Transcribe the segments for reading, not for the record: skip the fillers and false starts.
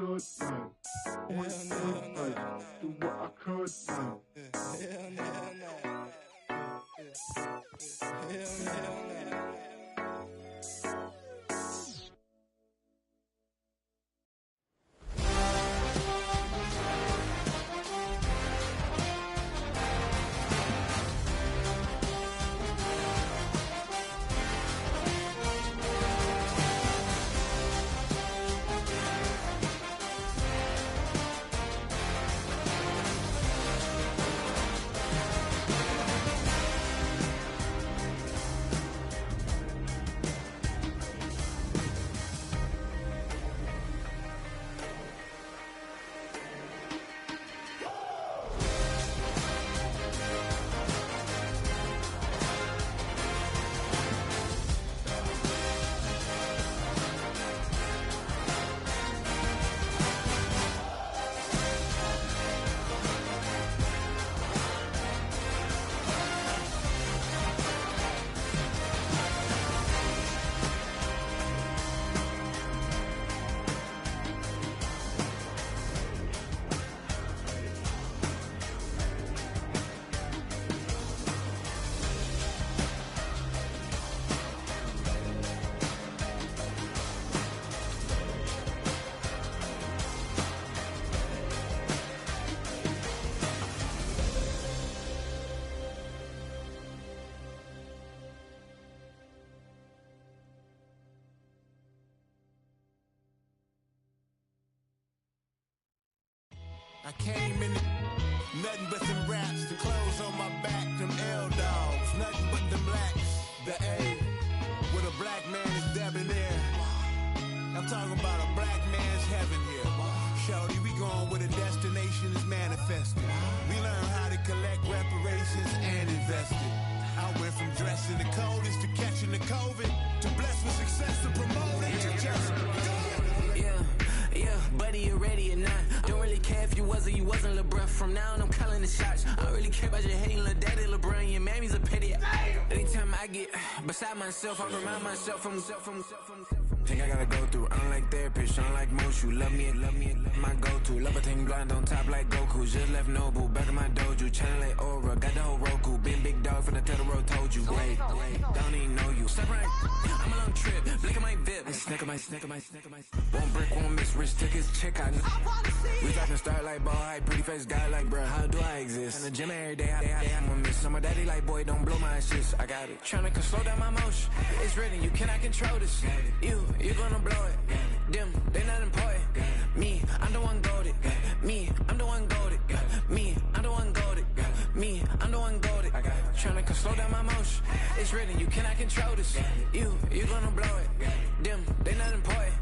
could now. Always could, do what I could now. I came in nothing but them raps, the clothes on my back, them L-dogs, nothing but them blacks, the A, with a black man is debonair. I'm talking about a black man's heaven here. Shorty, we going where the destination is manifested. We learn how to collect reparations and invest it. I went from dressing the coldest to catching the COVID, to blessed with success to promote it, to just do it. Yeah, buddy, you ready or not? Don't really care if you was or you wasn't LeBron. From now on, I'm calling the shots. I don't really care about your hating little daddy LeBron. Your mammy's a pity. Anytime I get beside myself, I remind myself from. Think I gotta go through. I don't like therapist, I don't like most. You love me, my go-to. Love a thing blind on top like Goku. Just left Noble, back in my dojo. Channel like Aura, got the whole Roku. Been big dog from the Tether Road, told you. Wait, don't even know you. Step right, I'm a long trip. Blick at my VIP. Snack of my. One brick, one miss. Rich tickets, check out. We talking start like ball hype. Pretty face guy like, bruh, how do I exist? In the gym every day, I'm a miss. So my daddy like, boy, don't blow my shit. I got it. Tryna slow down my motion. It's written, you cannot control this. You're gonna blow it. Them, they not important. Me, I'm the one goated. Me, I'm the one goated. Me, I'm the one goated. Me, I'm the one goated. Tryna slow down my motion. It's written, you cannot control this. You're gonna blow it. Them, they not important.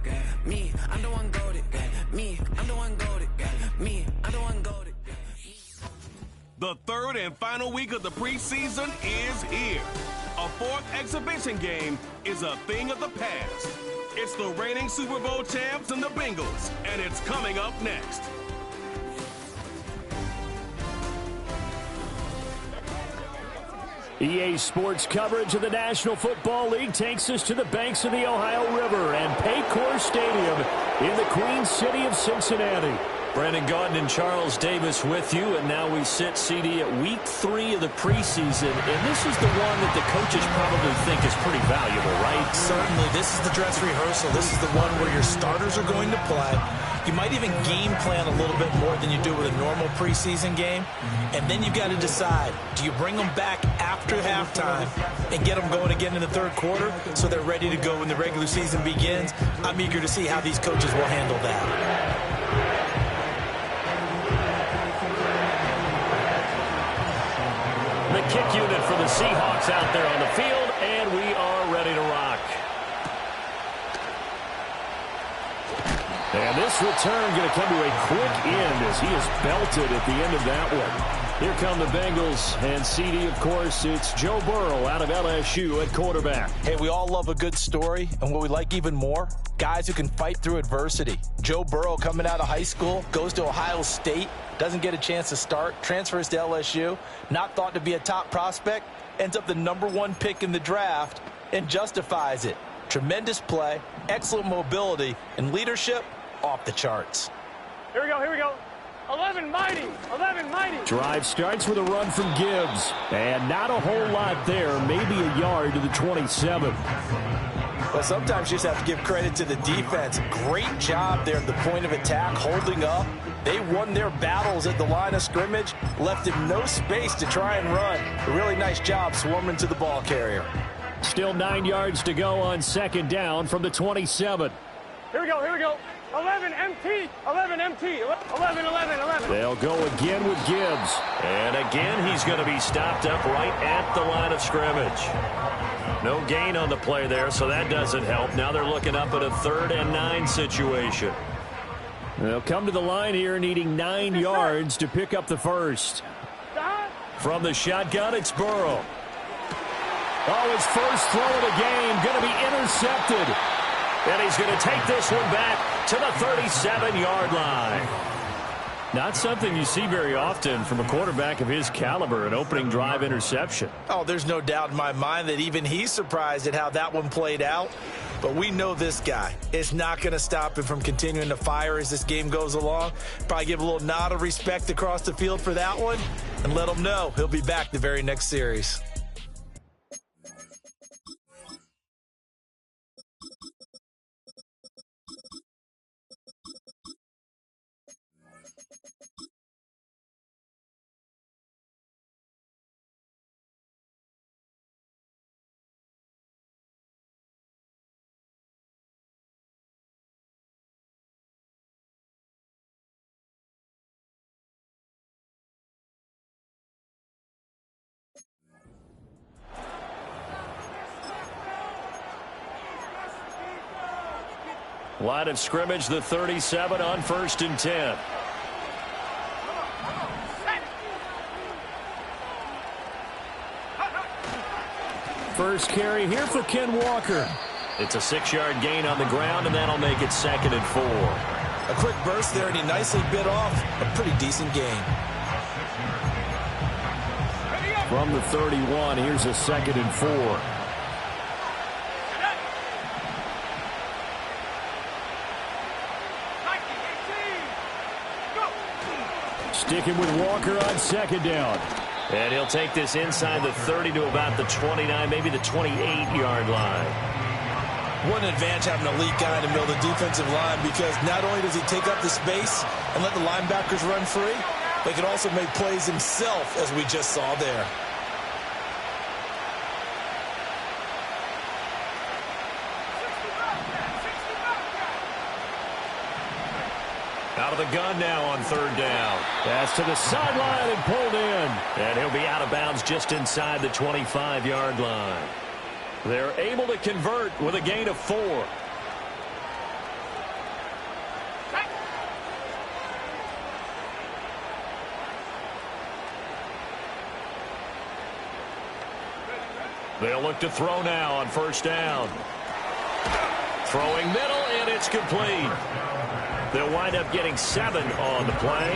Me, I'm the one goated. Me, I'm the one goated. Me, I'm the one goated. The third and final week of the preseason is here. A fourth exhibition game is a thing of the past. It's the reigning Super Bowl champs and the Bengals, and it's coming up next. EA Sports coverage of the National Football League takes us to the banks of the Ohio River and Paycor Stadium in the Queen City of Cincinnati. Brandon Gaudin and Charles Davis with you, and now we sit CD at week 3 of the preseason, and this is the one that the coaches probably think is pretty valuable, right? Certainly. This is the dress rehearsal. This is the one where your starters are going to play. You might even game plan a little bit more than you do with a normal preseason game, and then you've got to decide, do you bring them back after halftime and get them going again in the third quarter so they're ready to go when the regular season begins? I'm eager to see how these coaches will handle that. The kick unit for the Seahawks out there on the field, and we are ready to rock. And this return going to come to a quick end as he is belted at the end of that one. Here come the Bengals, and CD, of course, it's Joe Burrow out of LSU at quarterback. Hey, we all love a good story, and what we like even more, guys who can fight through adversity. Joe Burrow coming out of high school, goes to Ohio State, doesn't get a chance to start, transfers to LSU, not thought to be a top prospect, ends up the #1 pick in the draft, and justifies it. Tremendous play, excellent mobility, and leadership. off the charts. Here we go, here we go. 11 mighty, 11 mighty. Drive starts with a run from Gibbs. And not a whole lot there, maybe a yard to the 27. Well, sometimes you just have to give credit to the defense. Great job there at the point of attack, holding up. They won their battles at the line of scrimmage, left him no space to try and run. A really nice job swarming to the ball carrier. Still 9 yards to go on second down from the 27. Here we go, here we go. 11 MT, 11 MT, 11, 11, 11. They'll go again with Gibbs. And again, he's going to be stopped up right at the line of scrimmage. No gain on the play there, so that doesn't help. Now they're looking up at a 3rd and 9 situation. They'll come to the line here needing 9 yards to pick up the first. From the shotgun, it's Burrow. Oh, his first throw of the game going to be intercepted. And he's going to take this one back to the 37-yard line. Not something you see very often from a quarterback of his caliber, an opening drive interception. Oh, there's no doubt in my mind that even he's surprised at how that one played out. But we know this guy. It's not going to stop him from continuing to fire as this game goes along. Probably give a little nod of respect across the field for that one and let him know he'll be back the very next series. Line of scrimmage, the 37 on 1st and 10. First carry here for Ken Walker. It's a 6-yard gain on the ground, and that'll make it 2nd and 4. A quick burst there, and he nicely bit off a pretty decent gain. From the 31, here's a 2nd and 4. Sticking with Walker on 2nd down. And he'll take this inside the 30 to about the 29, maybe the 28-yard line. What an advantage having an elite guy in the middle of the defensive line, because not only does he take up the space and let the linebackers run free, but he can also make plays himself, as we just saw there. Out of the gun now on 3rd down. Pass to the sideline and pulled in. And he'll be out of bounds just inside the 25-yard line. They're able to convert with a gain of 4. They'll look to throw now on 1st down. Throwing middle, and it's complete. They'll wind up getting 7 on the play,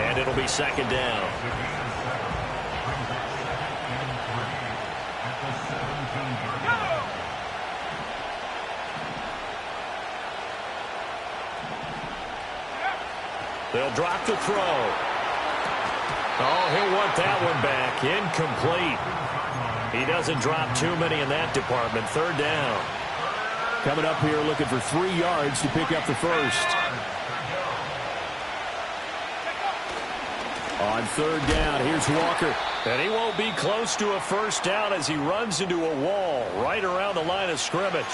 and it'll be 2nd down. They'll drop the throw. Oh, he'll want that one back. Incomplete. He doesn't drop too many in that department. 3rd down. Coming up here looking for 3 yards to pick up the first. On 3rd down, here's Walker. And he won't be close to a first down as he runs into a wall right around the line of scrimmage.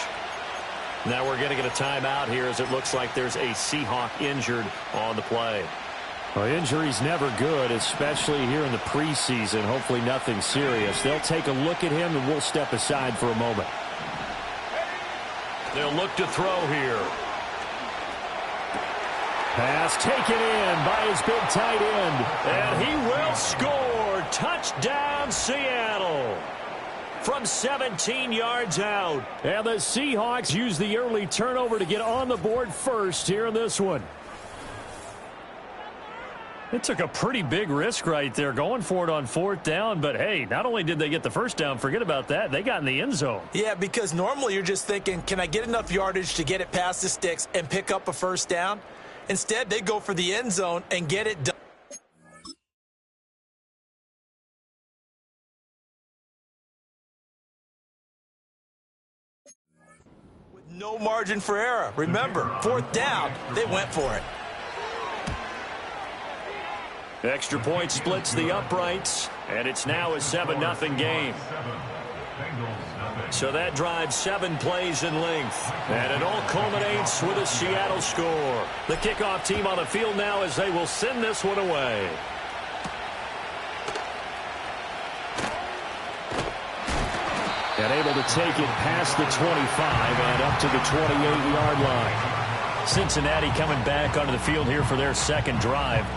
Now we're going to get a timeout here as it looks like there's a Seahawk injured on the play. Well, injury's never good, especially here in the preseason. Hopefully nothing serious. They'll take a look at him, and we'll step aside for a moment. They'll look to throw here. Pass taken in by his big tight end. And he will score. Touchdown, Seattle. From 17 yards out. And the Seahawks use the early turnover to get on the board first here in this one. It took a pretty big risk right there going for it on 4th down, but hey, not only did they get the first down, forget about that, they got in the end zone. Yeah, because normally you're just thinking, can I get enough yardage to get it past the sticks and pick up a first down? Instead, they go for the end zone and get it done. With no margin for error. Remember, 4th down, they went for it. Extra point splits the uprights, and it's now a 7-0 game. So that drives 7 plays in length, and it all culminates with a Seattle score. The kickoff team on the field now as they will send this one away. And able to take it past the 25 and up to the 28-yard line. Cincinnati coming back onto the field here for their second drive.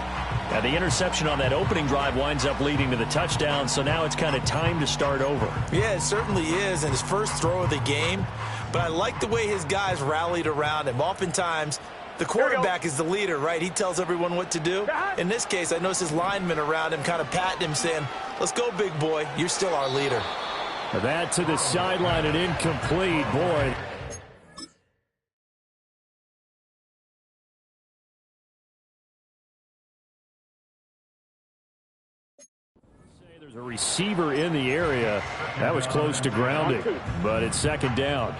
Now, the interception on that opening drive winds up leading to the touchdown, so now it's kind of time to start over. Yeah, it certainly is, and his first throw of the game. But I like the way his guys rallied around him. Oftentimes, the quarterback is the leader, right? He tells everyone what to do. In this case, I noticed his linemen around him kind of patting him, saying, let's go, big boy. You're still our leader. That to the sideline and incomplete. Boy. There's a receiver in the area. That was close to grounding, but it's second down.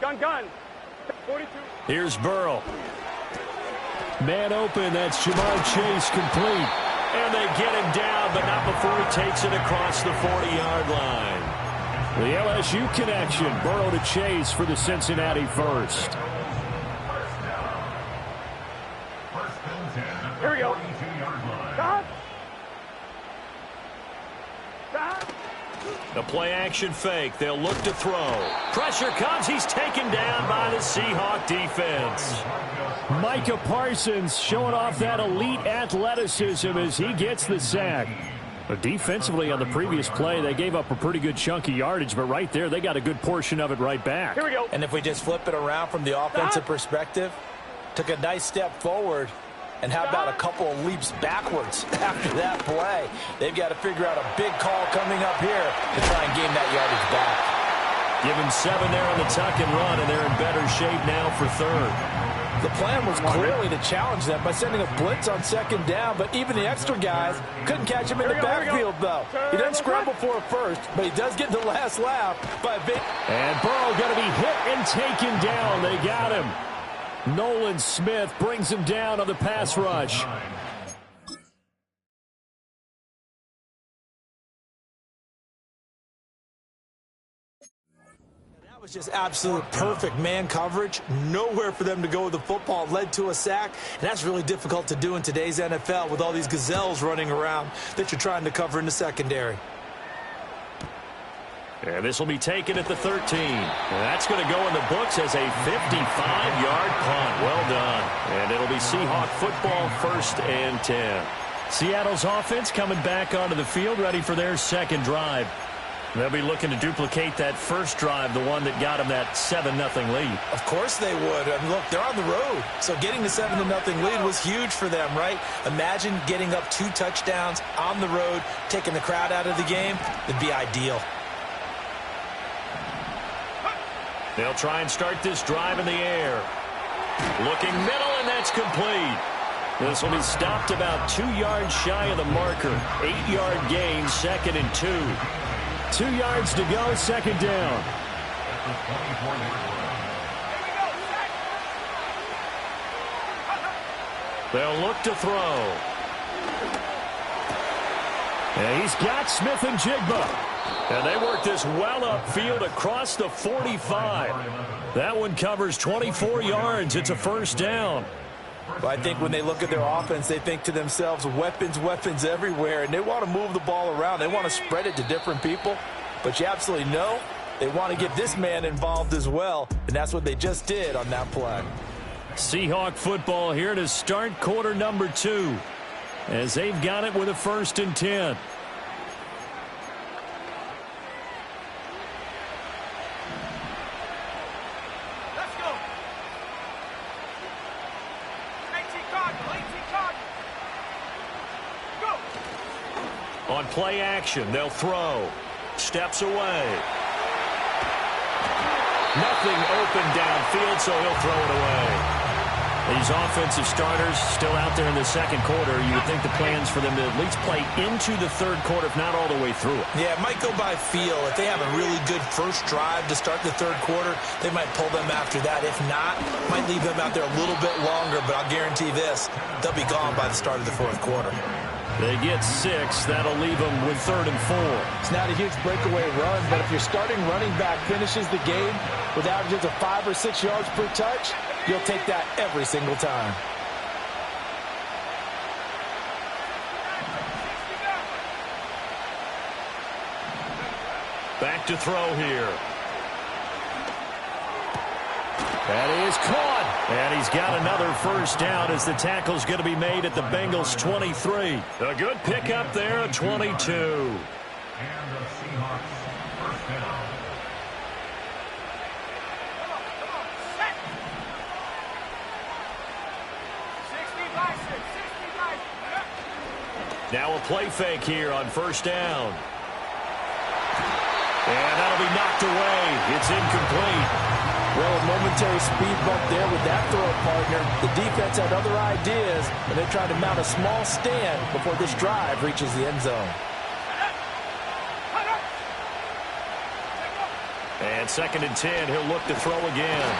Gun. 42. Here's Burrow. Man open. That's Jamar Chase complete. And they get him down, but not before he takes it across the 40-yard line. The LSU connection. Burrow to Chase for the Cincinnati first. Here we go. The play-action fake. They'll look to throw. Pressure comes. He's taken down by the Seahawk defense. Micah Parsons showing off that elite athleticism as he gets the sack. But defensively on the previous play, they gave up a pretty good chunk of yardage, but right there, they got a good portion of it right back. Here we go. And if we just flip it around from the offensive perspective, took a nice step forward. And how about a couple of leaps backwards after that play? They've got to figure out a big call coming up here to try and gain that yardage back. Give him 7 there on the tuck and run, and they're in better shape now for third. The plan was clearly to challenge them by sending a blitz on second down, but even the extra guys couldn't catch him in the backfield, though. He doesn't scramble for a first, but he does get the last laugh by a big... And Burrow going to be hit and taken down. They got him. Nolan Smith brings him down on the pass rush. That was just absolute perfect man coverage. Nowhere for them to go with the football. Led to a sack. And that's really difficult to do in today's NFL with all these gazelles running around that you're trying to cover in the secondary. And this will be taken at the 13. And that's going to go in the books as a 55-yard punt. Well done. And it'll be Seahawk football, 1st and 10. Seattle's offense coming back onto the field, ready for their second drive. They'll be looking to duplicate that first drive, the one that got them that 7-0 lead. Of course they would. I mean, look, they're on the road. So getting the 7-0 lead was huge for them, right? Imagine getting up 2 touchdowns on the road, taking the crowd out of the game. It'd be ideal. They'll try and start this drive in the air. Looking middle, and that's complete. This will be stopped about 2 yards shy of the marker. 8-yard gain, 2nd and 2. 2 yards to go, second down. They'll look to throw. And he's got Smith and Jigba. And they work this well upfield across the 45. That one covers 24 yards. It's a first down. Well, I think when they look at their offense, they think to themselves, weapons everywhere, and they want to move the ball around. They want to spread it to different people. But you absolutely know they want to get this man involved as well, and that's what they just did on that play. Seahawk football here to start quarter number 2 as they've got it with a 1st and 10. Let's go. 18 card. On play action, they'll throw. Steps away. Nothing open downfield, so he'll throw it away. These offensive starters still out there in the second quarter. You would think the plans for them to at least play into the third quarter, if not all the way through it. Yeah, it might go by feel. If they have a really good first drive to start the third quarter, they might pull them after that. If not, might leave them out there a little bit longer, but I'll guarantee this, they'll be gone by the start of the fourth quarter. They get 6. That'll leave them with 3rd and 4. It's not a huge breakaway run, but if your starting running back finishes the game with averages of 5 or 6 yards per touch, you'll take that every single time. Back to throw here. That is caught. And he's got another first down as the tackle's going to be made at the Bengals' 23. A good pickup there at 22. And the Seahawks first down. Now a play fake here on first down. And that'll be knocked away. It's incomplete. Well, a momentary speed bump there with that throw partner. The defense had other ideas, and they're trying to mount a small stand before this drive reaches the end zone. And 2nd and 10, he'll look to throw again.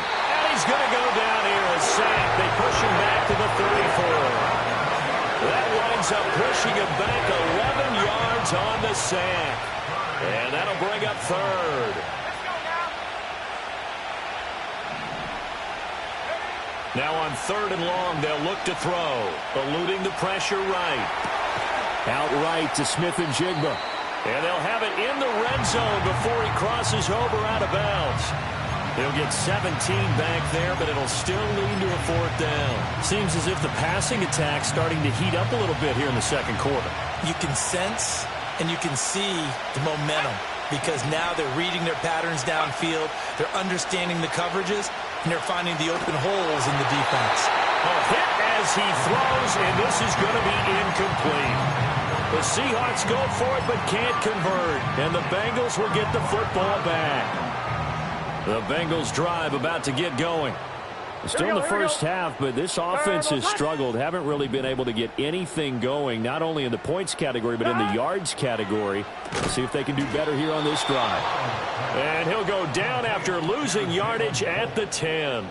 And he's going to go down here a sack. They push him back to the 34. That winds up pushing him back 11 yards on the sack. And that'll bring up 3rd. Now on 3rd and long, they'll look to throw. Eluding the pressure right. Outright to Smith-Njigba. And they'll have it in the red zone before he crosses over out of bounds. He'll get 17 back there, but it'll still lead to a 4th down. Seems as if the passing attack's starting to heat up a little bit here in the second quarter. You can sense and you can see the momentum because now they're reading their patterns downfield, they're understanding the coverages, and they're finding the open holes in the defense. A hit as he throws, and this is going to be incomplete. The Seahawks go for it but can't convert, and the Bengals will get the football back. The Bengals drive about to get going. Still in the first half, but this offense has struggled. Haven't really been able to get anything going, not only in the points category, but in the yards category. Let's see if they can do better here on this drive. And he'll go down after losing yardage at the 10.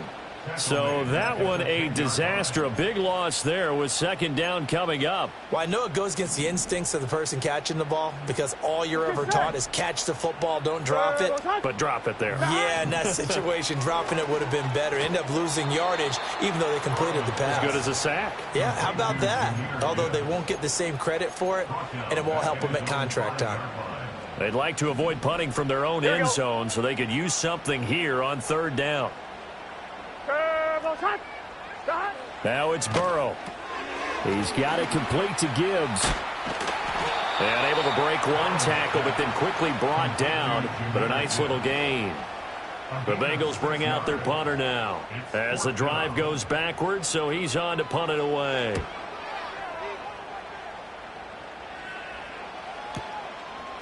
So that one a disaster, a big loss there with 2nd down coming up. Well, I know it goes against the instincts of the person catching the ball because all you're ever taught is catch the football, don't drop it. But drop it there. Yeah, in that situation, dropping it would have been better. End up losing yardage even though they completed the pass. As good as a sack. Yeah, how about that? Although they won't get the same credit for it, and it won't help them at contract time. They'd like to avoid punting from their own end zone so they could use something here on 3rd down. Now it's Burrow. He's got it complete to Gibbs. And able to break one tackle, but then quickly brought down. But a nice little gain. The Bengals bring out their punter now as the drive goes backwards, so he's on to punt it away.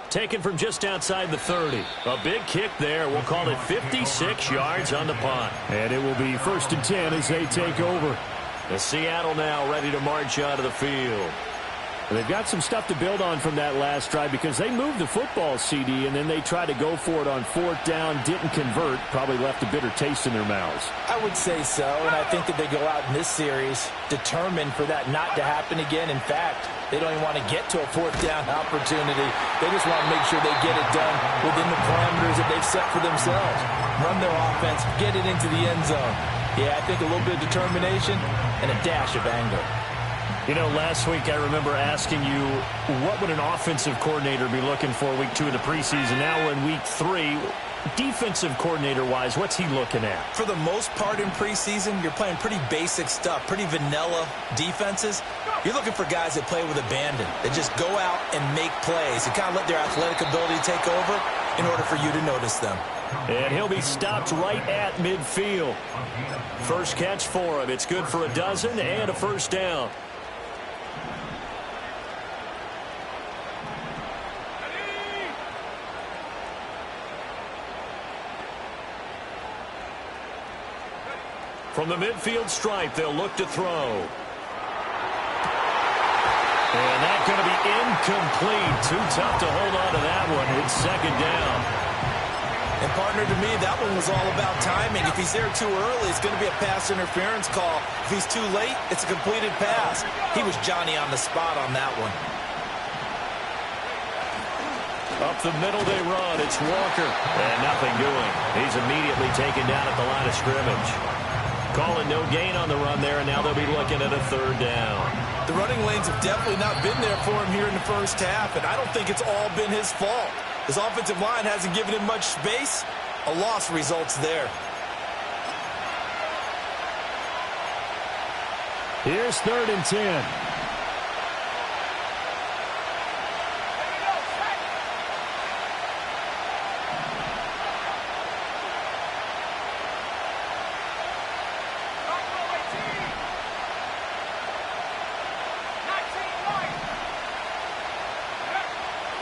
Taken from just outside the 30. A big kick there. We'll call it 56 yards on the punt. And it will be 1st and 10 as they take over. The Seattle now ready to march out of the field. They've got some stuff to build on from that last drive because they moved the football, CD, and then they tried to go for it on 4th down, didn't convert, probably left a bitter taste in their mouths. I would say so, and I think that they go out in this series determined for that not to happen again. In fact, they don't even want to get to a 4th down opportunity. They just want to make sure they get it done within the parameters that they've set for themselves. Run their offense, get it into the end zone. Yeah, I think a little bit of determination and a dash of anger. You know, last week I remember asking you, what would an offensive coordinator be looking for week 2 in the preseason? Now we're in week 3. Defensive coordinator-wise, what's he looking at? For the most part in preseason, you're playing pretty basic stuff, pretty vanilla defenses. You're looking for guys that play with abandon, that just go out and make plays, and kind of let their athletic ability take over in order for you to notice them. And he'll be stopped right at midfield. First catch for him. It's good for a dozen and a first down. From the midfield stripe, they'll look to throw. And that's going to be incomplete. Too tough to hold on to that one. It's second down. And, partner, to me, that one was all about timing. If he's there too early, it's going to be a pass interference call. If he's too late, it's a completed pass. He was Johnny on the spot on that one. Up the middle they run. It's Walker. And nothing doing. He's immediately taken down at the line of scrimmage. Calling no gain on the run there, and now they'll be looking at a third down. The running lanes have definitely not been there for him here in the first half, and I don't think it's all been his fault. His offensive line hasn't given him much space. A loss results there. Here's 3rd and 10.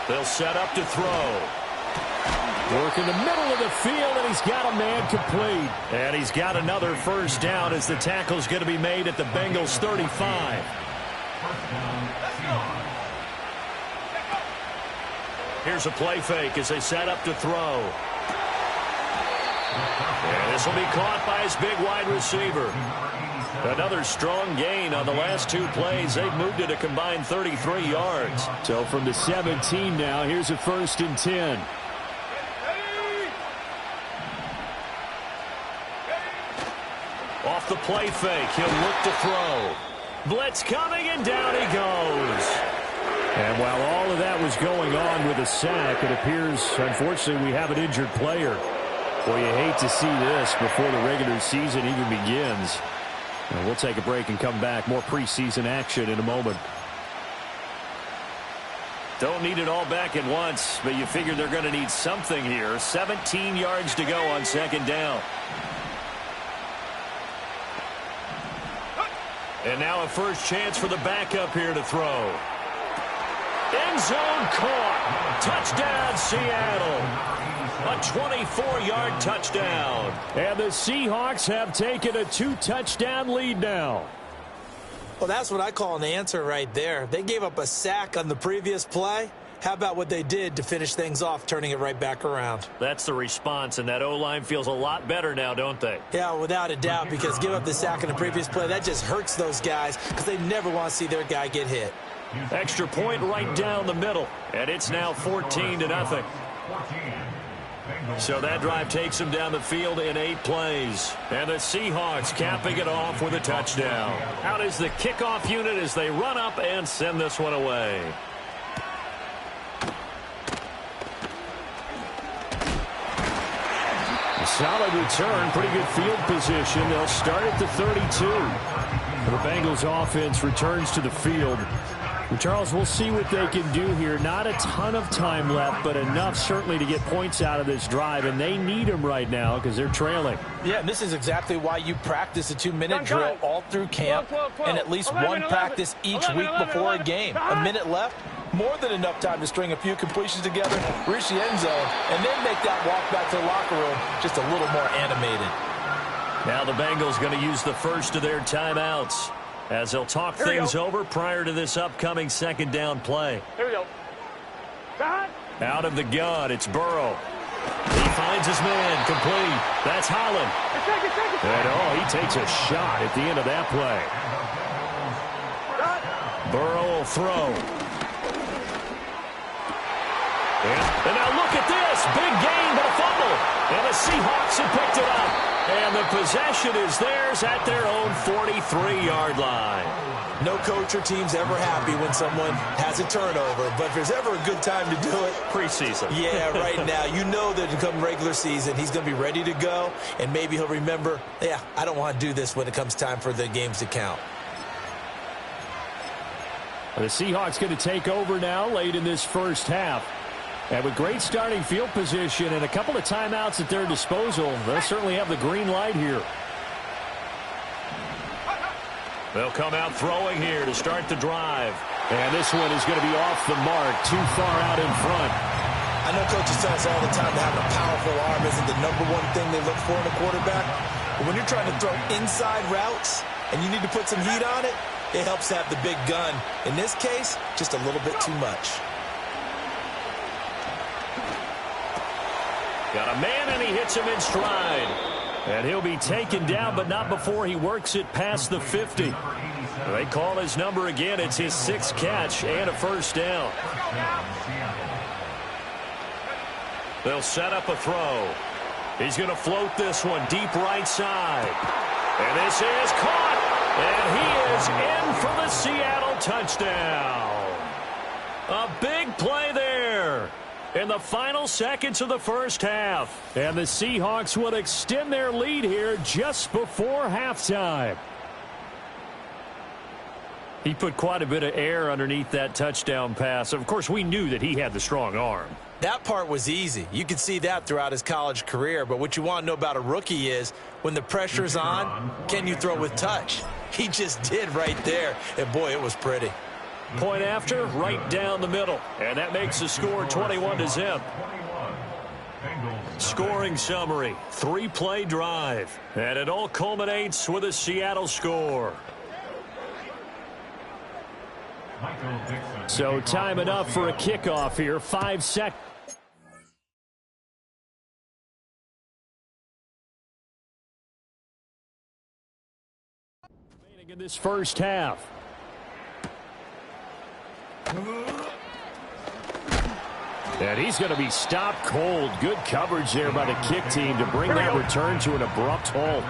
They'll set up to throw. Work in the middle of the field, and he's got a man complete. And he's got another first down as the tackle's going to be made at the Bengals' 35. Here's a play fake as they set up to throw. And this will be caught by his big wide receiver. Another strong gain on the last 2 plays. They've moved it a combined 33 yards. So from the 17 now, here's a 1st and 10. Off the play fake, he'll look to throw. Blitz coming, and down he goes. And while all of that was going on with a sack, it appears, unfortunately, we have an injured player. Well, you hate to see this before the regular season even begins. And we'll take a break and come back. More preseason action in a moment. Don't need it all back at once, but you figure they're going to need something here. 17 yards to go on second down. And now a first chance for the backup here to throw. End zone caught. Touchdown, Seattle. A 24-yard touchdown. And the Seahawks have taken a 2-touchdown lead now. Well, that's what I call an answer right there. They gave up a sack on the previous play. How about what they did to finish things off, turning it right back around? That's the response, and that O-line feels a lot better now, don't they? Yeah, without a doubt, because give up the sack in the previous play, that just hurts those guys because they never want to see their guy get hit. Extra point right down the middle, and it's now 14-0. So that drive takes them down the field in 8 plays. And the Seahawks capping it off with a touchdown. Out is the kickoff unit as they run up and send this one away. A solid return, pretty good field position. They'll start at the 32. The Bengals offense returns to the field. And Charles, we'll see what they can do here. Not a ton of time left, but enough certainly to get points out of this drive, and they need them right now because they're trailing. Yeah, and this is exactly why you practice a 2-minute drill all through camp and at least 1 practice each week before a game. A minute left, more than enough time to string a few completions together, reach the end zone, and then make that walk back to the locker room just a little more animated. Now the Bengals going to use the first of their timeouts as they'll talk things over prior to this upcoming second down play. Here we go. Out of the gun, it's Burrow. He finds his man, complete. That's Holland. And he takes a shot at the end of that play. Burrow will throw. And now look at this. Big gain, but a fumble. And the Seahawks have picked it up. And the possession is theirs at their own 43-yard line. No coach or team's ever happy when someone has a turnover, but if there's ever a good time to do it, preseason. Yeah, right now. You know that come regular season, he's going to be ready to go, and maybe he'll remember, yeah, I don't want to do this when it comes time for the games to count. The Seahawks going to take over now late in this first half. And with great starting field position and a couple of timeouts at their disposal, they'll certainly have the green light here. They'll come out throwing here to start the drive. And this one is going to be off the mark, too far out in front. I know coaches tell us all the time that having a powerful arm isn't the #1 thing they look for in a quarterback, But when you're trying to throw inside routes and you need to put some heat on it, it helps to have the big gun. In this case, just a little bit too much. Got a man, and he hits him in stride. And he'll be taken down, but not before he works it past the 50. They call his number again. It's his 6th catch and a first down. They'll set up a throw. He's going to float this one deep right side. And this is caught. And he is in for the Seattle touchdown. A big play there in the final seconds of the first half. And the Seahawks will extend their lead here just before halftime. He put quite a bit of air underneath that touchdown pass. Of course, we knew that he had the strong arm. That part was easy. You could see that throughout his college career. But what you want to know about a rookie is when the pressure's on, can you throw with touch? He just did right there. And, boy, it was pretty. Point after, right down the middle. And that makes the score 21-0. Scoring summary, 3-play drive. And it all culminates with a Seattle score. So time enough for a kickoff here. 5 seconds. In this first half. And he's going to be stopped cold. Good coverage there by the kick team to bring that return to an abrupt halt.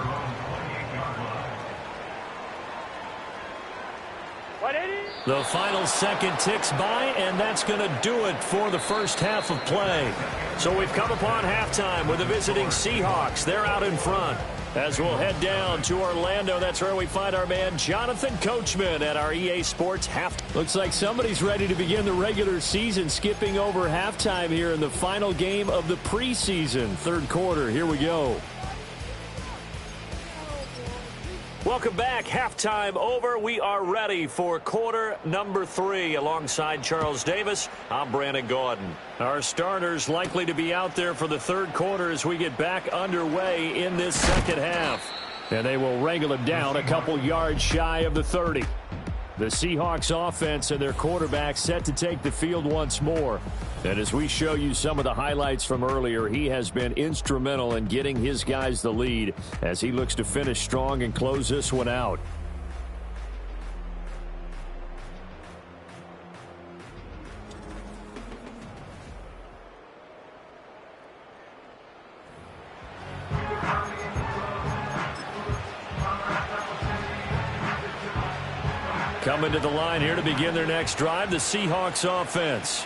The final second ticks by, and that's going to do it for the first half of play. So we've come upon halftime with the visiting Seahawks. They're out in front. As we'll head down to Orlando, that's where we find our man Jonathan Coachman at our EA Sports halftime. Looks like somebody's ready to begin the regular season, skipping over halftime here in the final game of the preseason. Third quarter, here we go. Welcome back. Halftime over. We are ready for quarter number 3. Alongside Charles Davis, I'm Brandon Gaudin. Our starters likely to be out there for the third quarter as we get back underway in this second half. And they will wrangle him down a couple yards shy of the 30. The Seahawks offense and their quarterback set to take the field once more. And as we show you some of the highlights from earlier, he has been instrumental in getting his guys the lead as he looks to finish strong and close this one out. Coming to the line here to begin their next drive, the Seahawks offense.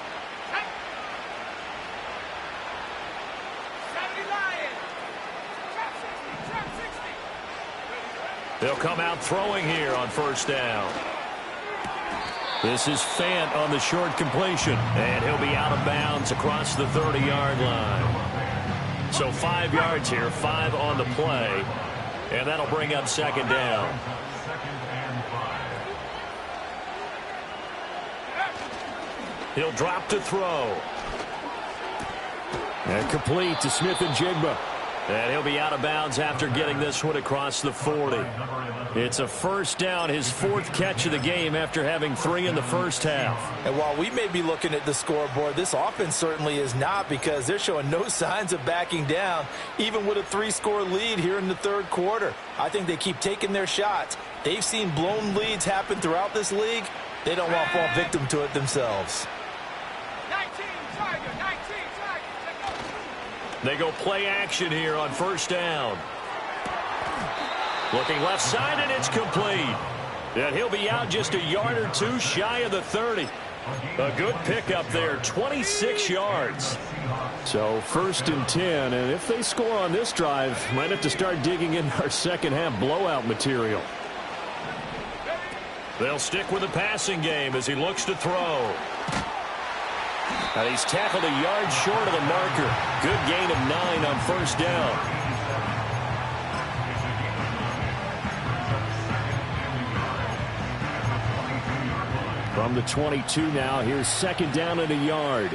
They'll come out throwing here on first down. This is Fant on the short completion, and he'll be out of bounds across the 30-yard line. So 5 yards here, 5 on the play, and that'll bring up second down. He'll drop to throw. And complete to Smith and Jigba. And he'll be out of bounds after getting this one across the 40. It's a first down, his 4th catch of the game after having 3 in the first half. And while we may be looking at the scoreboard, this offense certainly is not, because they're showing no signs of backing down, even with a 3-score lead here in the third quarter. I think they keep taking their shots. They've seen blown leads happen throughout this league. They don't want to fall victim to it themselves. They go play action here on first down. Looking left side, and it's complete. And he'll be out just a yard or 2 shy of the 30. A good pickup there, 26 yards. So 1st and 10, and if they score on this drive, might have to start digging in our second half blowout material. They'll stick with the passing game as he looks to throw. And he's tackled a yard short of the marker. Good gain of 9 on first down. From the 22 now, here's second down and a yard.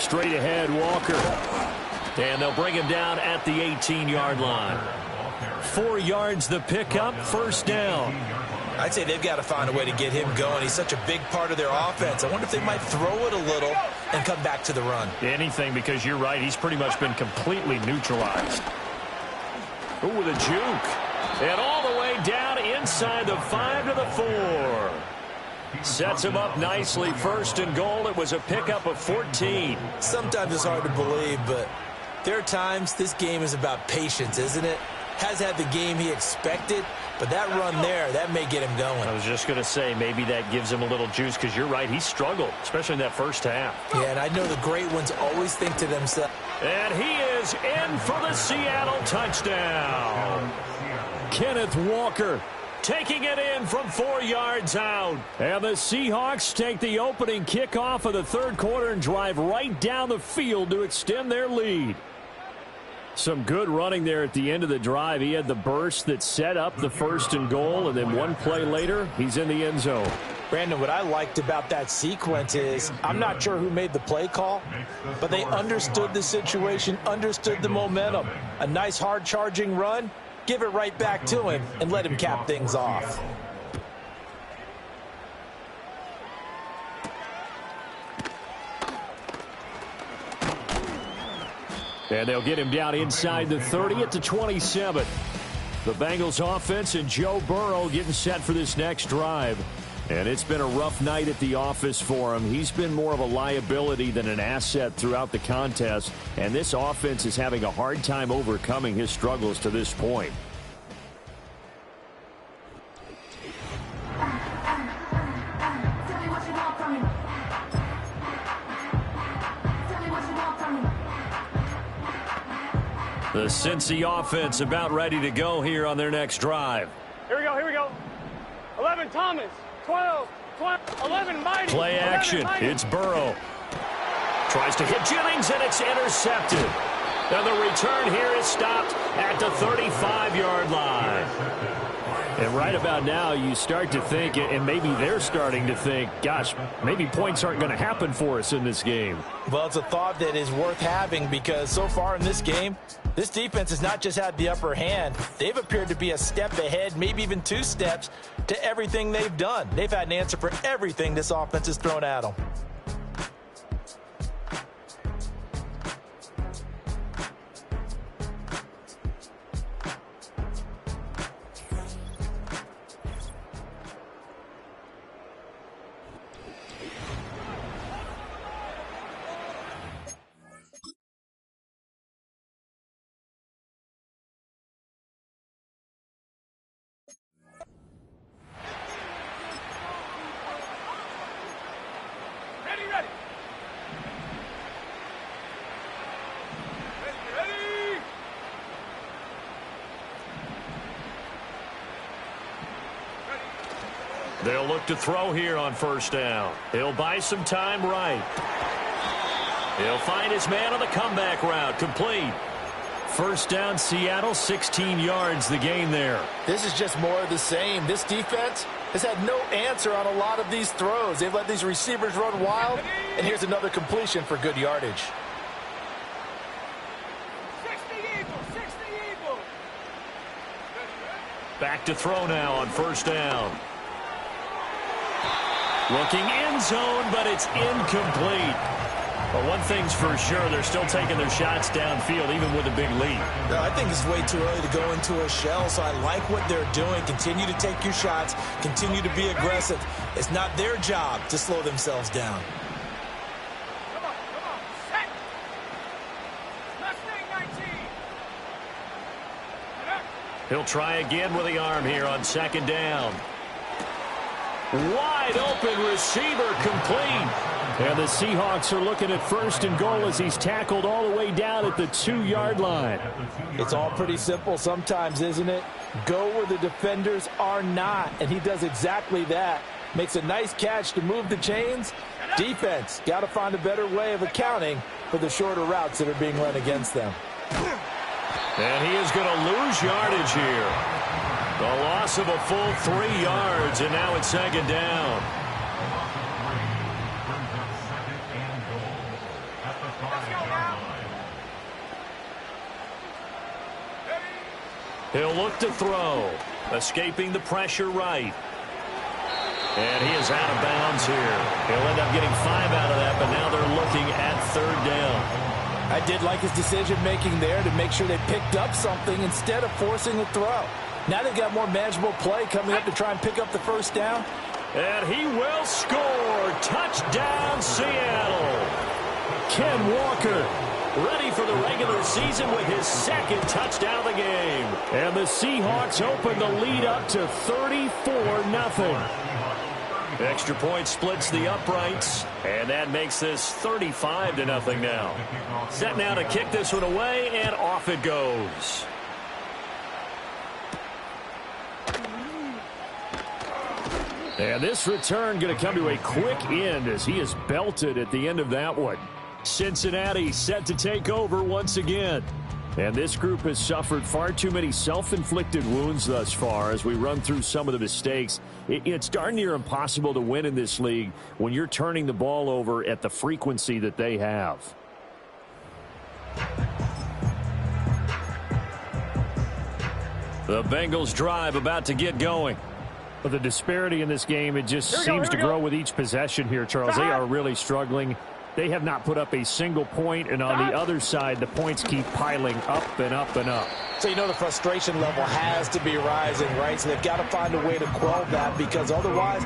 straight ahead, Walker. And they'll bring him down at the 18-yard line. 4 yards the pickup, first down. I'd say they've got to find a way to get him going. He's such a big part of their offense. I wonder if they might throw it a little and come back to the run. Anything, because you're right. He's pretty much been completely neutralized. Ooh, with a juke. And all the way down inside the 5 to the 4. Sets him up nicely. First and goal. It was a pickup of 14. Sometimes it's hard to believe, but there are times this game is about patience, isn't it? Has had the game he expected, but that run there, that may get him going. I was just going to say, maybe that gives him a little juice, because you're right, he struggled, especially in that first half. Yeah, and I know the great ones always think to themselves. And he is in for the Seattle touchdown. Kenneth Walker taking it in from 4 yards out. And the Seahawks take the opening kickoff of the third quarter and drive right down the field to extend their lead. Some good running there at the end of the drive. He had the burst that set up the first and goal, and then one play later, he's in the end zone. Brandon, what I liked about that sequence is, I'm not sure who made the play call, but they understood the situation, understood the momentum. A nice hard-charging run, give it right back to him, and let him cap things off. And they'll get him down inside the 30 at the 27. The Bengals offense and Joe Burrow getting set for this next drive. And it's been a rough night at the office for him. He's been more of a liability than an asset throughout the contest. And this offense is having a hard time overcoming his struggles to this point. The Cincy offense about ready to go here on their next drive. Here we go, here we go. 11, Thomas. 12, 11, Mighty. Play action. 11, it's Burrow. Tries to hit Jennings, and it's intercepted. Now the return here is stopped at the 35-yard line. And right about now, you start to think, and maybe they're starting to think, gosh, maybe points aren't going to happen for us in this game. Well, it's a thought that is worth having, because so far in this game, this defense has not just had the upper hand. They've appeared to be a step ahead, maybe even 2 steps, to everything they've done. They've had an answer for everything this offense has thrown at them. They'll look to throw here on first down. He'll buy some time right. He'll find his man on the comeback route. Complete. First down, Seattle, 16 yards the gain there. This is just more of the same. This defense has had no answer on a lot of these throws. They've let these receivers run wild, and here's another completion for good yardage. 60 Eagles. Back to throw now on first down. Looking end zone, but it's incomplete. But one thing's for sure, they're still taking their shots downfield, even with a big lead. No, I think it's way too early to go into a shell, so I like what they're doing. Continue to take your shots. Continue to be aggressive. It's not their job to slow themselves down. Come on. Set. Mustang 19. He'll try again with the arm here on second down. Wide open receiver, complete. And the Seahawks are looking at first and goal as he's tackled all the way down at the 2-yard line. It's all pretty simple sometimes, isn't it? Go where the defenders are not, and he does exactly that. Makes a nice catch to move the chains. Defense, got to find a better way of accounting for the shorter routes that are being run against them. And he is going to lose yardage here. The loss of a full 3 yards, and now it's second down. He'll look to throw. Escaping the pressure right. And he is out of bounds here. He'll end up getting 5 out of that, but now they're looking at 3rd down. I did like his decision-making there to make sure they picked up something instead of forcing a throw. Now they've got more manageable play coming up to try and pick up the 1st down. And he will score. Touchdown, Seattle. Ken Walker ready for the regular season with his 2nd touchdown of the game. And the Seahawks open the lead up to 34-0. Extra point splits the uprights, and that makes this 35-0 now. Set now to kick this one away, and off it goes. And this return going to come to a quick end as he is belted at the end of that one. Cincinnati set to take over once again. And this group has suffered far too many self-inflicted wounds thus far as we run through some of the mistakes. It's darn near impossible to win in this league when you're turning the ball over at the frequency that they have. The Bengals drive about to get going. But the disparity in this game, it just seems to grow with each possession here, Charles. They are really struggling. They have not put up a single point, and on the other side, the points keep piling up and up and up. So you know the frustration level has to be rising, right? So they've got to find a way to quell that because otherwise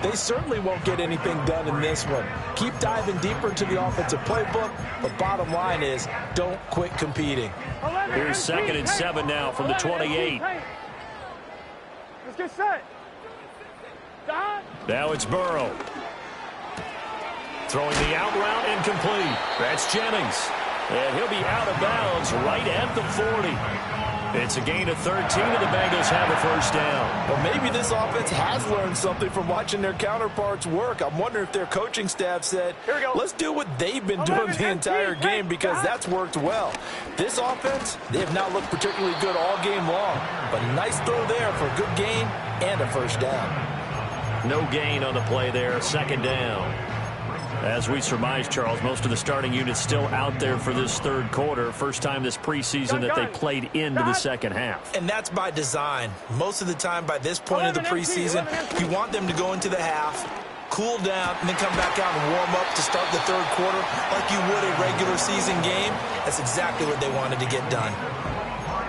they certainly won't get anything done in this one. Keep diving deeper into the offensive playbook, but bottom line is don't quit competing. Here's 2nd and 7 now from the 28. Let's get set. Now it's Burrow. Throwing the out route incomplete. That's Jennings. And he'll be out of bounds right at the 40. It's a gain of 13, and the Bengals have a 1st down. Well, maybe this offense has learned something from watching their counterparts work. I'm wondering if their coaching staff said, let's do what they've been doing the entire game because that's worked well. This offense, they have not looked particularly good all game long. But a nice throw there for a good gain and a 1st down. No gain on the play there, 2nd down. As we surmise, Charles, most of the starting units still out there for this 3rd quarter. First time this preseason that they played into the 2nd half. And that's by design. Most of the time by this point of the preseason, you want them to go into the half, cool down, and then come back out and warm up to start the 3rd quarter like you would a regular season game. That's exactly what they wanted to get done.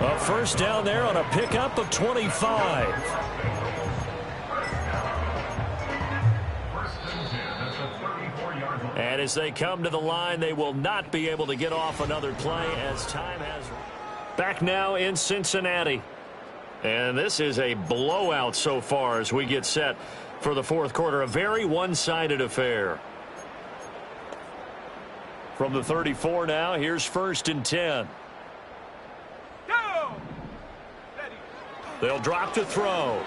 A 1st down there on a pickup of 25. And as they come to the line, they will not be able to get off another play as time has... Back now in Cincinnati. And this is a blowout so far as we get set for the 4th quarter. A very one-sided affair. From the 34 now, here's 1st and 10. They'll drop to throw.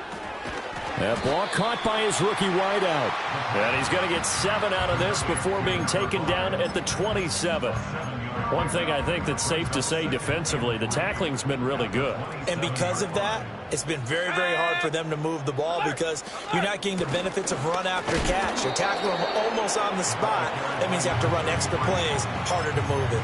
That ball caught by his rookie wideout. And he's going to get 7 out of this before being taken down at the 27. One thing I think that's safe to say defensively, the tackling's been really good. And because of that, it's been very, very hard for them to move the ball because you're not getting the benefits of run after catch. You're tackling them almost on the spot. That means you have to run extra plays, harder to move it.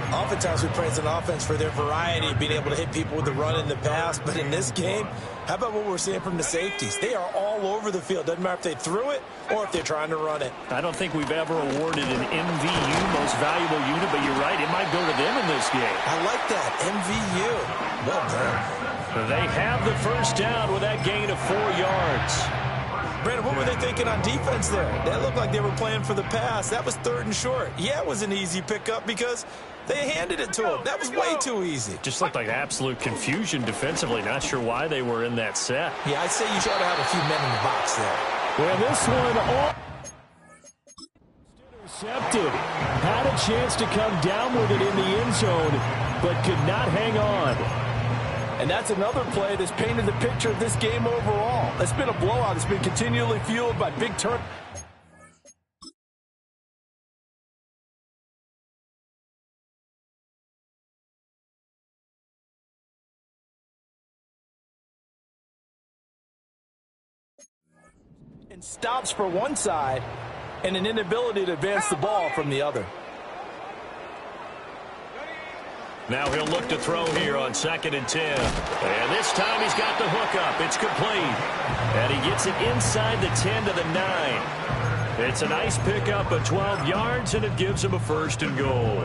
Oftentimes we praise an offense for their variety, being able to hit people with the run in the pass. But in this game, how about what we're seeing from the safeties? They are all over the field. Doesn't matter if they threw it or if they're trying to run it. I don't think we've ever awarded an MVU, most valuable unit, but you're right. It might go to them in this game. I like that. MVU. Well done. They have the 1st down with that gain of 4 yards. Brandon, what were they thinking on defense there? That looked like they were playing for the pass. That was 3rd and short. Yeah, it was an easy pickup because they handed it to him. That was way too easy. Just looked like absolute confusion defensively. Not sure why they were in that set. Yeah, I'd say you try to have a few men in the box there. Well, this one all intercepted. Had a chance to come down with it in the end zone, but could not hang on. And that's another play that's painted the picture of this game overall. It's been a blowout. It's been continually fueled by big turn. And stops for one side and an inability to advance the ball from the other. Now he'll look to throw here on 2nd and 10. And this time he's got the hook up. It's complete. And he gets it inside the 10 to the 9. It's a nice pickup of 12 yards, and it gives him a 1st and goal.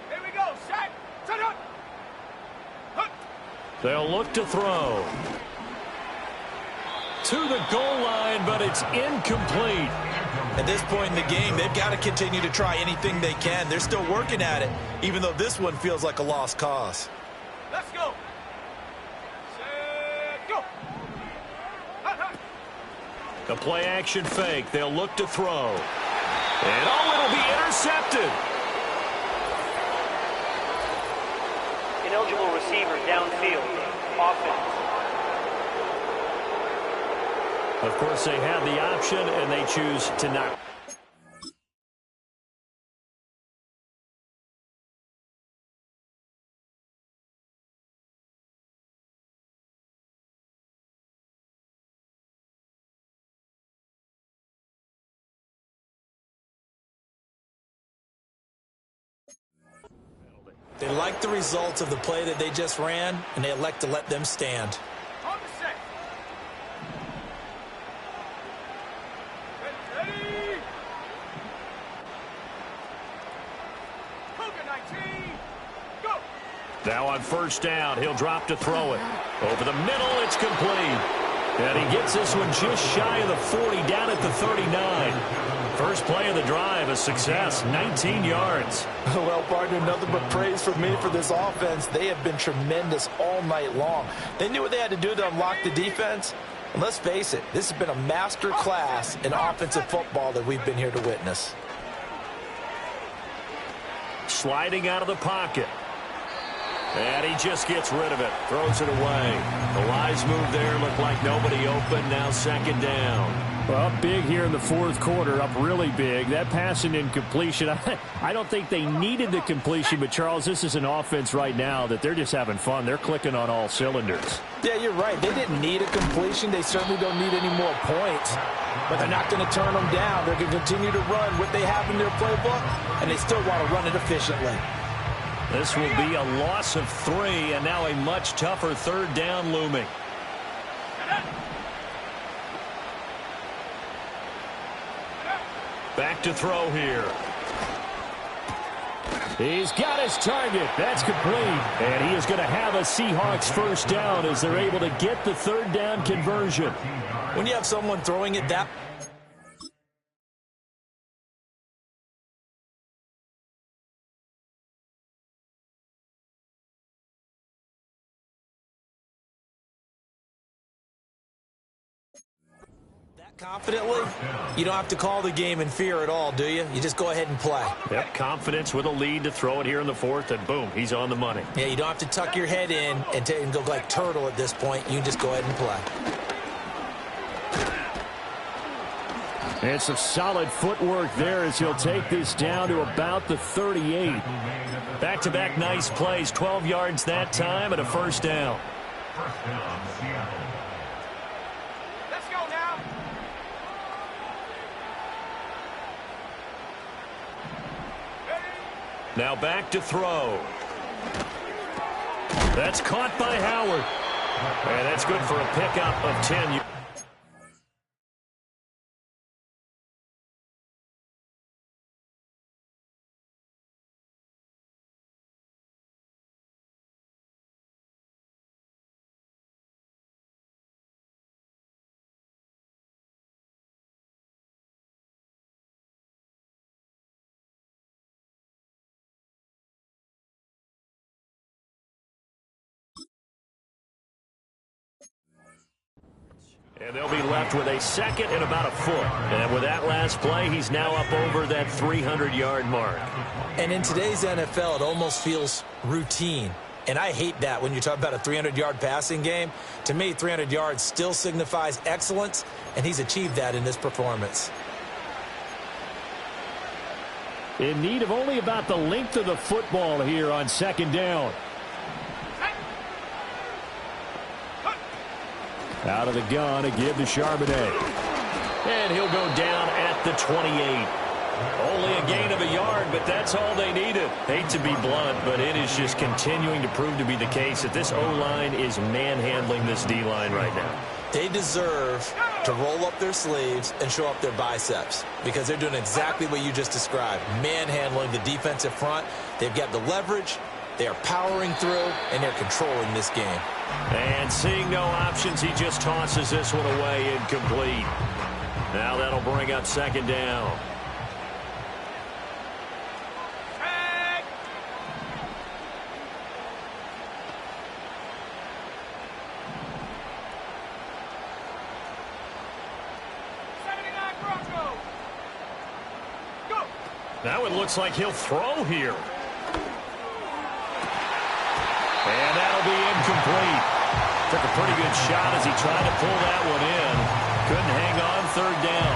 Here we go. Set. Set up. They'll look to throw. To the goal line, but it's incomplete. At this point in the game, they've got to continue to try anything they can. They're still working at it, even though this one feels like a lost cause. Let's go. Set, go. The play action fake. They'll look to throw. And it'll be intercepted. Ineligible receiver downfield. Offense. Of course, they have the option, and they choose to not. They like the results of the play that they just ran, and they elect to let them stand. On the set. Ready. Cougar 19. Go. Now on 1st down, he'll drop to throw it. Over the middle, it's complete. And he gets this one just shy of the 40, down at the 39. First play of the drive, a success, 19 yards. Well, partner, nothing but praise for me for this offense. They have been tremendous all night long. They knew what they had to do to unlock the defense. And let's face it, this has been a master class in offensive football that we've been here to witness. Sliding out of the pocket. And he just gets rid of it, throws it away. The wise move there, looked like nobody open, now 2nd down. Well, up big here in the 4th quarter, up really big. That passing incompletion, I don't think they needed the completion, but, Charles, this is an offense right now that they're just having fun. They're clicking on all cylinders. Yeah, you're right. They didn't need a completion. They certainly don't need any more points, but they're not going to turn them down. They're going to continue to run what they have in their playbook, and they still want to run it efficiently. This will be a loss of 3, and now a much tougher 3rd down looming. Back to throw here. He's got his target. That's complete. And he is going to have a Seahawks 1st down as they're able to get the 3rd down conversion. When you have someone throwing it that... confidently, you don't have to call the game in fear at all, do you? You just go ahead and play. Yep, confidence with a lead to throw it here in the 4th, and boom, he's on the money. Yeah, you don't have to tuck your head in and go like turtle at this point. You can just go ahead and play. It's a solid footwork there as he'll take this down to about the 38. Back-to-back nice plays, 12 yards that time and a 1st down. Now back to throw. That's caught by Howard. And that's good for a pickup of 10. And they'll be left with a 2nd and about a foot. And with that last play, he's now up over that 300-yard mark. And in today's NFL, it almost feels routine. And I hate that when you talk about a 300-yard passing game. To me, 300 yards still signifies excellence, and he's achieved that in this performance. In need of only about the length of the football here on 2nd down. Out of the gun, a give to Charbonnet. And he'll go down at the 28. Only a gain of a yard, but that's all they needed. Hate to be blunt, but it is just continuing to prove to be the case that this O-line is manhandling this D-line right now. They deserve to roll up their sleeves and show up their biceps because they're doing exactly what you just described, manhandling the defensive front. They've got the leverage, they are powering through, and they're controlling this game. And seeing no options, he just tosses this one away, incomplete. Now that'll bring up second down. Now it looks like he'll throw here. And that'll be incomplete. Took a pretty good shot as he tried to pull that one in. Couldn't hang on, third down.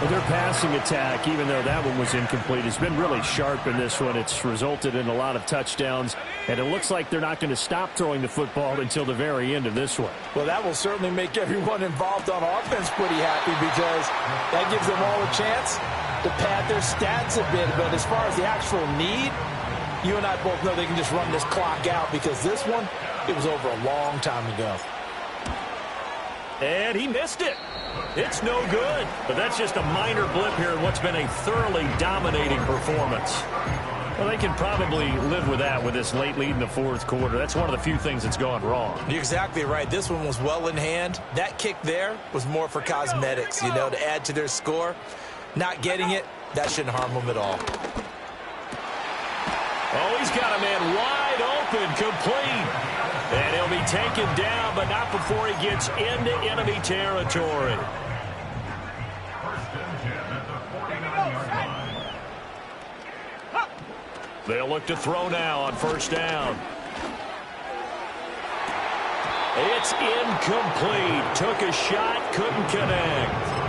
Well, their passing attack, even though that one was incomplete, has been really sharp in this one. It's resulted in a lot of touchdowns, and it looks like they're not going to stop throwing the football until the very end of this one. Well, that will certainly make everyone involved on offense pretty happy because that gives them all a chance to pad their stats a bit. But as far as the actual need, you and I both know they can just run this clock out because this one, it was over a long time ago. And he missed it. It's no good. But that's just a minor blip here in what's been a thoroughly dominating performance. Well, they can probably live with that with this late lead in the fourth quarter. That's one of the few things that's gone wrong. You're exactly right. This one was well in hand. That kick there was more for cosmetics, you know, to add to their score. Not getting it, that shouldn't harm them at all. Oh, he's got a man wide open, complete. And he'll be taken down, but not before he gets into enemy territory. They'll look to throw now on first down. It's incomplete. Took a shot, couldn't connect.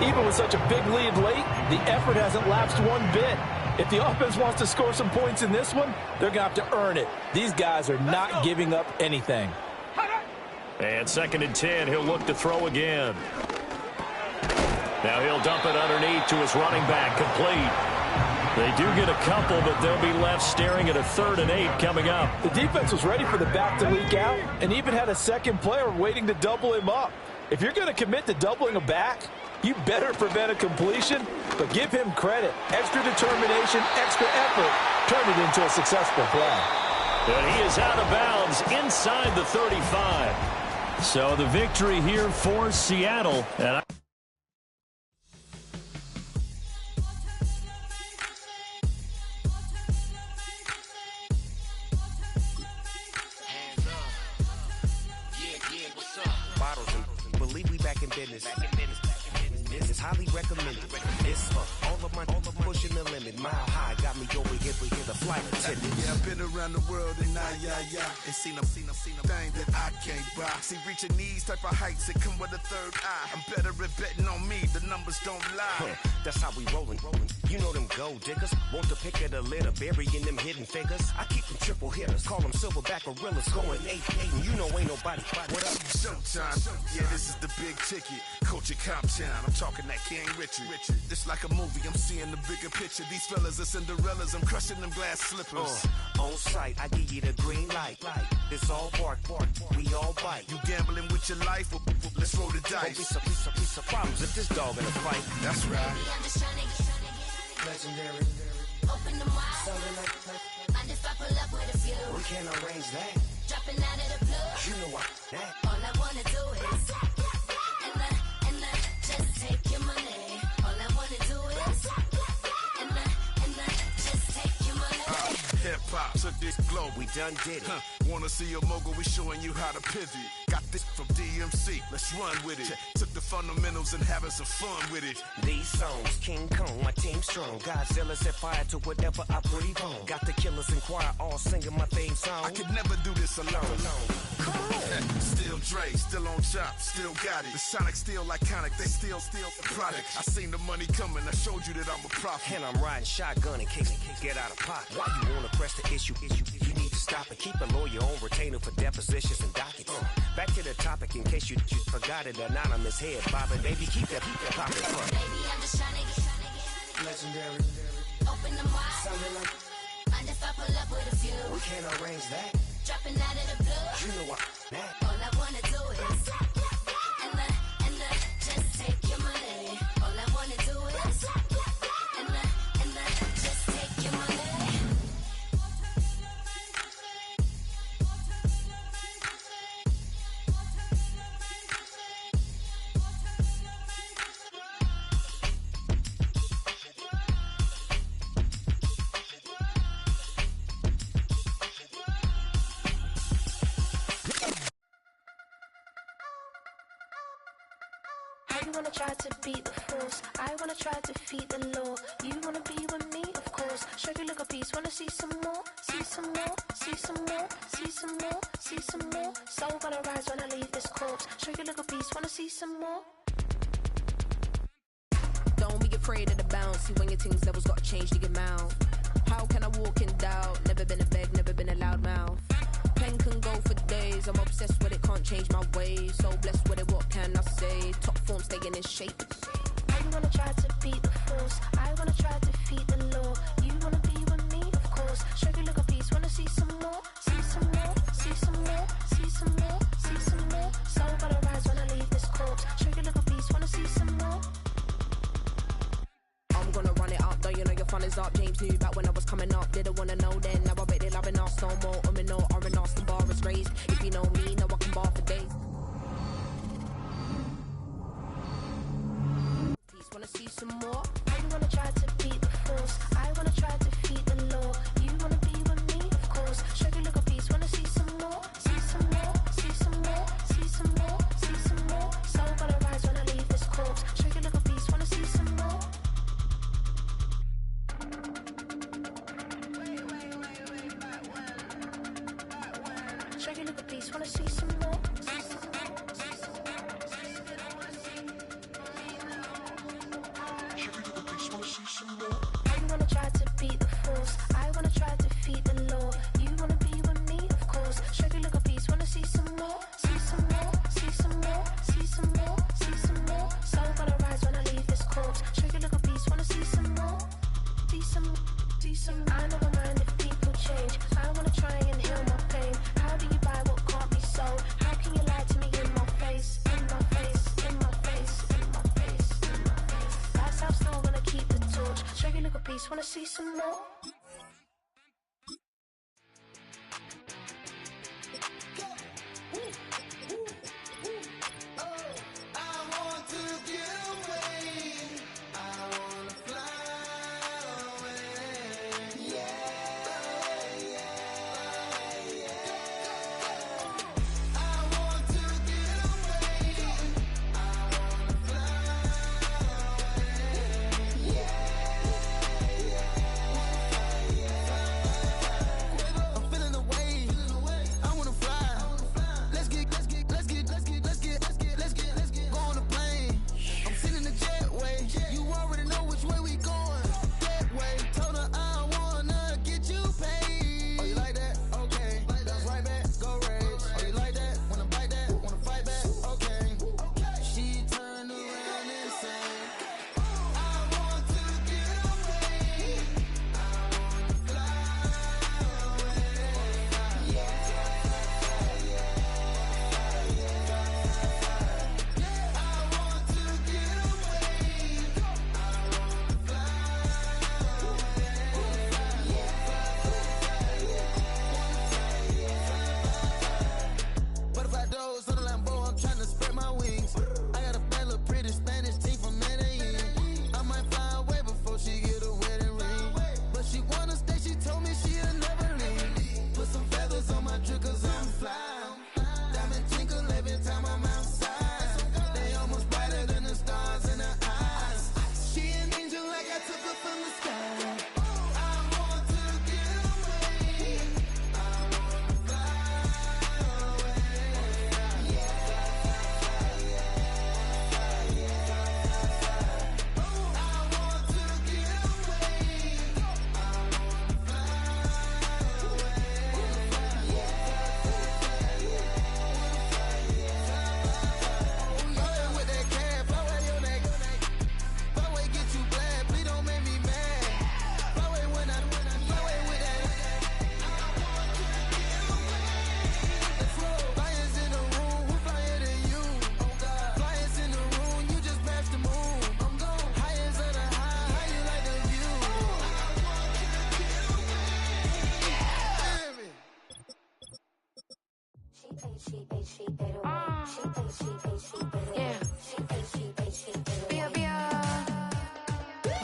Even with such a big lead late, the effort hasn't lapsed one bit. If the offense wants to score some points in this one, they're going to have to earn it. These guys are not giving up anything. And 2nd and 10, he'll look to throw again. Now he'll dump it underneath to his running back, complete. They do get a couple, but they'll be left staring at a 3rd and 8 coming up. The defense was ready for the back to leak out and even had a second player waiting to double him up. If you're going to commit to doubling a back, you better prevent a completion, but give him credit. Extra determination, extra effort, turn it into a successful play. And he is out of bounds inside the 35. So the victory here for Seattle. And believe we back in business. This is highly recommended. It's all of my pushing the limit. Mile high got me over here for the flight attendant. Yeah, I've been around the world and and seen them thing that I can't buy. See, reaching these type of heights, it come with a third eye. I'm better at betting on me. The numbers don't lie. That's how we rollin'. You know them gold diggers. Want the pick of the litter, burying them hidden figures. I keep them triple hitters. Call them silverback gorillas. Going 8-8, and you know ain't nobody. What up? Showtime. Yeah, this is the big ticket. Coach at Comptown. I'm talking that King Richard. It's like a movie. I'm seeing the bigger picture. These fellas are Cinderellas. I'm crushing them glass slippers. On sight, I give you the green light. It's all bark. We all bite. You gambling with your life? Well, let's roll the dice. Piece of problems if this dog in a fight. That's right. Legendary. Open them wide. Mind if I pull up with a few? We can't arrange that. Dropping out of the blue. You know what? That. All I wanna do is and just take your money. All I wanna do is and just take your money. Hip-hop took this globe. We done did it. Wanna see a mogul? We showing you how to pivot. Got this from DMC. Let's run with it. Took the fundamentals and having some fun with it. These songs, King Kong, my team strong. Godzilla set fire to whatever I breathe on. Got the killers in choir all singing my theme song. I could never do this alone. Come on. Still Dre, still on top, still got it. The Sonic still iconic, they still the product. I seen the money coming, I showed you that I'm a prophet. And I'm riding shotgun in case get out of pocket. Why you wanna press the issue? You need to stop and keep a lawyer on retainer for depositions and dockets. Back to the topic in case you forgot it. Anonymous head bobbing, baby, keep that popping. Baby, I'm just trying to get legendary. Open them wide. Sounding like Mind if I pull up with a few? we can't arrange that. Dropping out of the blue. You know what? That. All I wanna do is and just take your money. All I wanna do is and just take your money. You wanna try to beat the force, I wanna try to defeat the law. You wanna be with me, of course. Show you look a piece, wanna see some more, see some more, see some more, see some more, see some more. Soul gonna rise when I leave this corpse. Show you look a piece, wanna see some more. Don't be afraid of the bounce. See when your things levels gotta change to your mouth. How can I walk in doubt? Never been a beg, never been a loud mouth. Pen can go for days. I'm obsessed with it, can't change my ways. So blessed with it, what can I say? Top form staying in shape. You wanna try to beat the force, I wanna try to defeat the law. You wanna be with me, of course. Show you look a piece, wanna see some more, see some more, see some more, see some more, see some more. Soul gonna rise when I leave this corpse. Show you look a piece, wanna see some more. I'm gonna run it up, though you know your fun is up. James knew back when I was coming up. Didn't wanna know then, now I bet they loving us no more. No R&R's, the bar is raised. If you know me, know I can bar for days. Please wanna see some more? You wanna try to beat the force, I wanna try to defeat the law. You wanna be with me, of course. Show you look a piece, wanna see some more, see some more, see some more, see some more, see some more. Soul gonna rise when I leave this corpse. Show you look a piece, wanna see some more. Show you look a piece, wanna see some more. You wanna try to beat the force, I wanna try to defeat the law. You wanna be with me, of course. Show you look a piece, wanna see some more, see some more, see some more, see some more, see some more. Soul gonna rise when I leave this corpse. Show you look a piece, wanna see some more, see some, see some. I never mind if people change. I wanna try and heal my pain. How do you buy what can't be sold? How can you lie to me in my face, in my face, in my face, in my face, in my face? That's how I'm still gonna keep the torch. Show you look a piece, wanna see some more.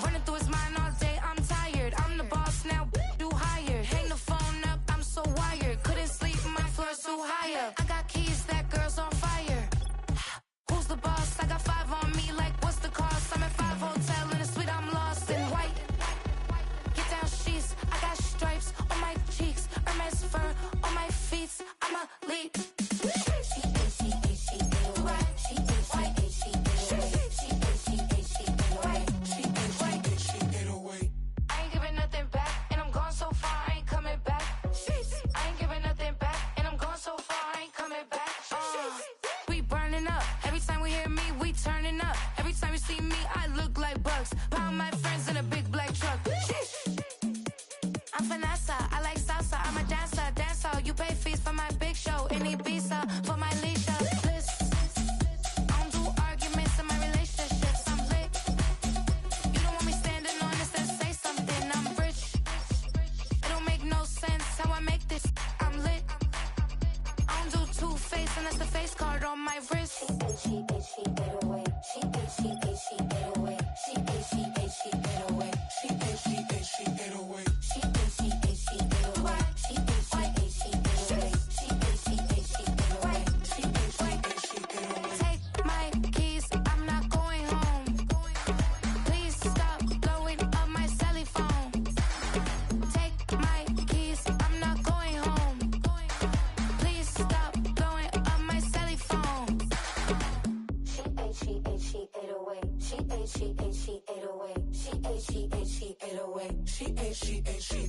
Running through his mind all day, I'm tired. I'm the boss now, do higher. Hang the phone up, I'm so wired. Couldn't sleep, my floor's too higher. I got keys, that girl's on fire. Who's the boss? I got 5 on me, like what's the cost? I'm at 5 hotel in a suite, I'm lost in white. Get down sheets, I got stripes on my cheeks, Hermes fur on my feet. I'm a lead. I ain't giving nothing back, and I'm gone so far, I ain't coming back. I ain't giving nothing back, and I'm gone so far, I ain't coming back. We burning up. Every time we hear me, we turning up. Every time you see me, I look like bugs. Pound my friends in a big black truck. I'm Vanessa, I like salsa, I'm a dancer, dance all. You pay fees for my big show in Ibiza, for my leisure. I don't do arguments in my relationships, I'm lit. You don't want me standing on this, then say something, I'm rich. It don't make no sense how I make this, I'm lit. I don't do two-face, and that's the face card on my wrist. Take my keys, I'm not going home. Please stop blowing up my celly phone. Take my keys, I'm not going home. Please stop blowing up my celly phone. She